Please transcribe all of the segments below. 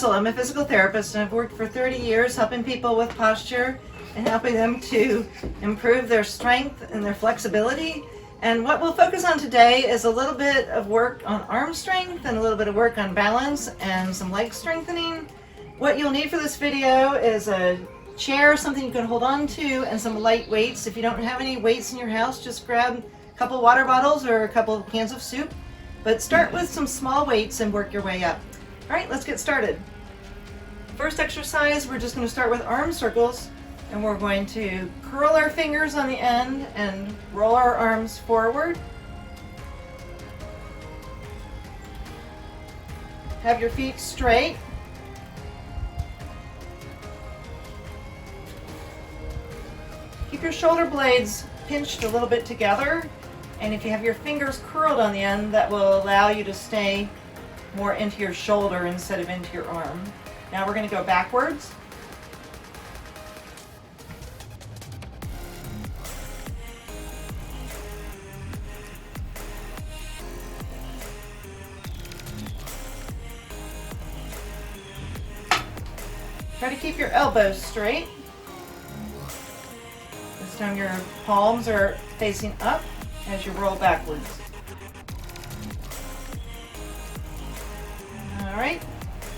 Russell. I'm a physical therapist and I've worked for 30 years helping people with posture and helping them to improve their strength and their flexibility. And what we'll focus on today is a little bit of work on arm strength and a little bit of work on balance and some leg strengthening. What you'll need for this video is a chair, something you can hold on to, and some light weights. If you don't have any weights in your house, just grab a couple water bottles or a couple of cans of soup. But start with some small weights and work your way up. All right, let's get started. First exercise, we're just going to start with arm circles, and we're going to curl our fingers on the end and roll our arms forward. Have your feet straight. Keep your shoulder blades pinched a little bit together, and if you have your fingers curled on the end, that will allow you to stay more into your shoulder instead of into your arm. Now we're going to go backwards. Try to keep your elbows straight. This time your palms are facing up as you roll backwards. All right,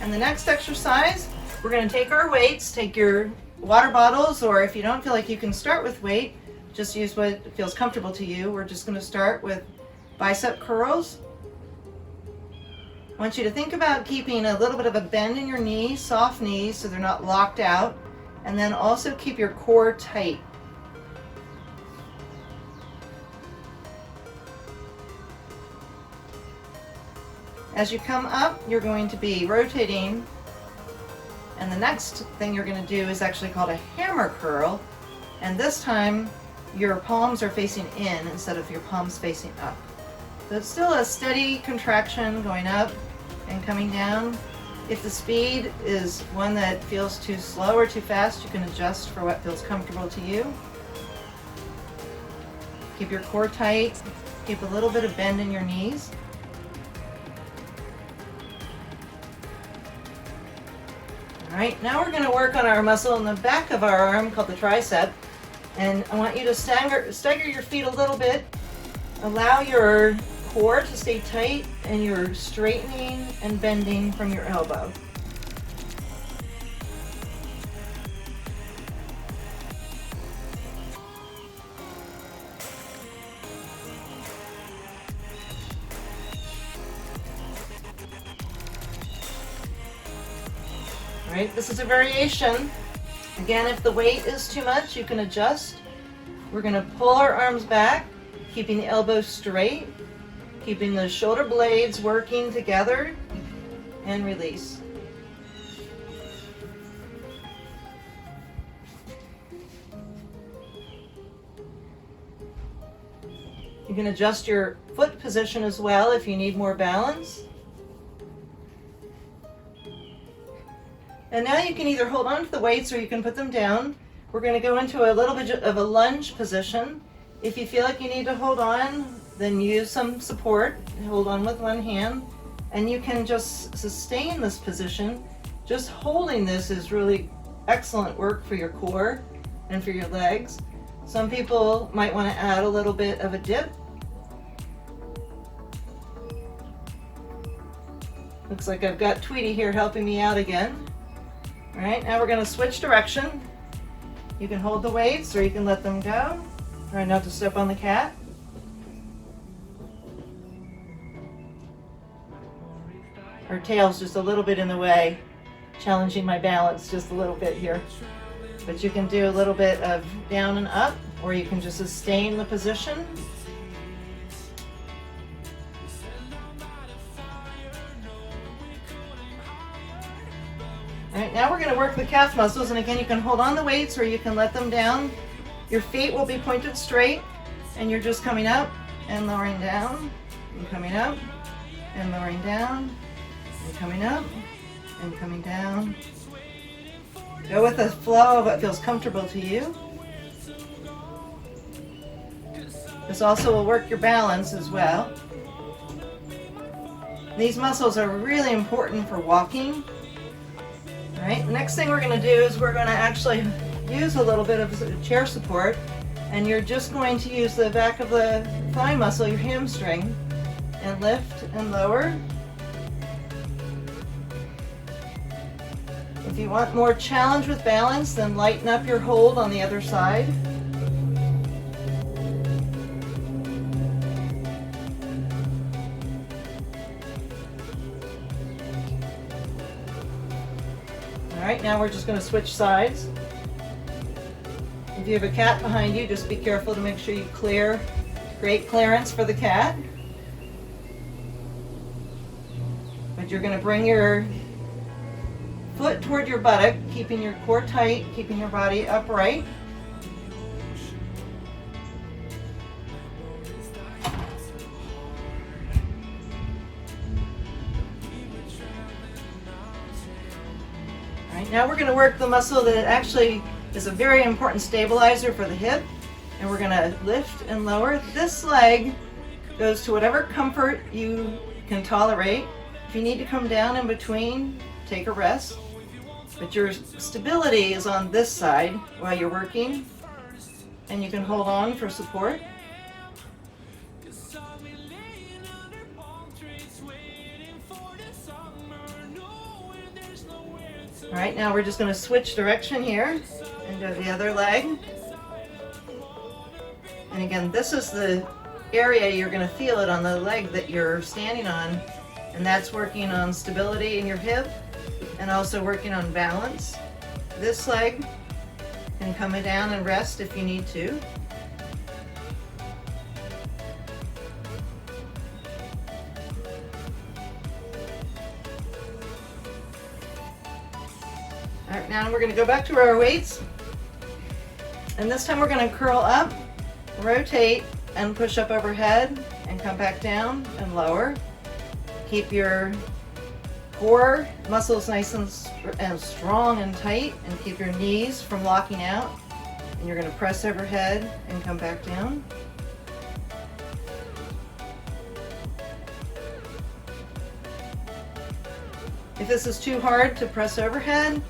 and the next exercise, we're going to take our weights, take your water bottles, or if you don't feel like you can start with weight, just use what feels comfortable to you. We're just going to start with bicep curls. I want you to think about keeping a little bit of a bend in your knees, soft knees, so they're not locked out, and then also keep your core tight. As you come up, you're going to be rotating, and the next thing you're going to do is actually called a hammer curl, and this time your palms are facing in instead of your palms facing up. So it's still a steady contraction going up and coming down. If the speed is one that feels too slow or too fast, you can adjust for what feels comfortable to you. Keep your core tight, keep a little bit of bend in your knees. All right, now we're going to work on our muscle in the back of our arm called the tricep. And I want you to stagger your feet a little bit. Allow your core to stay tight and you're straightening and bending from your elbow. All right, this is a variation. Again, if the weight is too much, you can adjust. We're going to pull our arms back, keeping the elbows straight, keeping the shoulder blades working together, and release. You can adjust your foot position as well if you need more balance. And now you can either hold on to the weights or you can put them down. We're going to go into a little bit of a lunge position. If you feel like you need to hold on, then use some support. Hold on with one hand, and you can just sustain this position. Just holding this is really excellent work for your core and for your legs. Some people might want to add a little bit of a dip. Looks like I've got Tweety here helping me out again. All right, now we're going to switch direction. You can hold the weights or you can let them go. Try not to step on the cat. Her tail's just a little bit in the way, challenging my balance just a little bit here. But you can do a little bit of down and up, or you can just sustain the position. All right, now we're going to work the calf muscles, and again, you can hold on the weights or you can let them down. Your feet will be pointed straight, and you're just coming up and lowering down, and coming up and lowering down, and coming up and coming down. Go with the flow of what feels comfortable to you. This also will work your balance as well. These muscles are really important for walking. All right, the next thing we're going to do is we're going to actually use a little bit of chair support, and you're just going to use the back of the thigh muscle, your hamstring, and lift and lower. If you want more challenge with balance, then lighten up your hold on the other side. All right, now we're just going to switch sides. If you have a cat behind you, just be careful to make sure you create clearance for the cat. But you're going to bring your foot toward your buttock, keeping your core tight, keeping your body upright. All right, now we're going to work the muscle that actually is a very important stabilizer for the hip, and we're going to lift and lower. This leg goes to whatever comfort you can tolerate. If you need to come down in between, take a rest. But your stability is on this side while you're working, and you can hold on for support. All right, now we're just going to switch direction here and go to the other leg. And again, this is the area you're going to feel it on the leg that you're standing on, and that's working on stability in your hip and also working on balance. This leg can come down and rest if you need to. All right, now we're going to go back to our weights, and this time we're going to curl up, rotate, and push up overhead, and come back down and lower. Keep your core muscles nice and strong and tight, and keep your knees from locking out. And you're going to press overhead and come back down. If this is too hard to press overhead,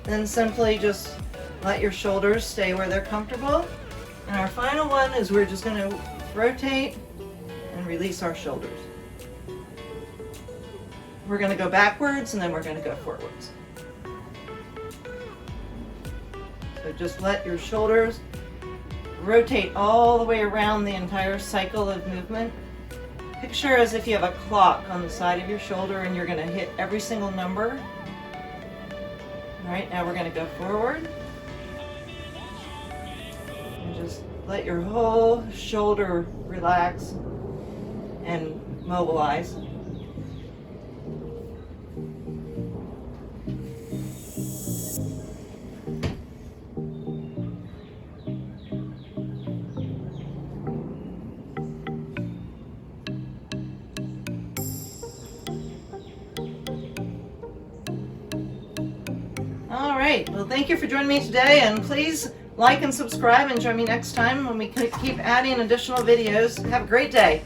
then simply just let your shoulders stay where they're comfortable. And our final one is we're just going to rotate and release our shoulders. We're going to go backwards and then we're going to go forwards. So just let your shoulders rotate all the way around the entire cycle of movement. Picture as if you have a clock on the side of your shoulder and you're going to hit every single number. All right, now we're going to go forward. And just let your whole shoulder relax and mobilize. All right, well, thank you for joining me today, and please like and subscribe and join me next time when we keep adding additional videos. Have a great day.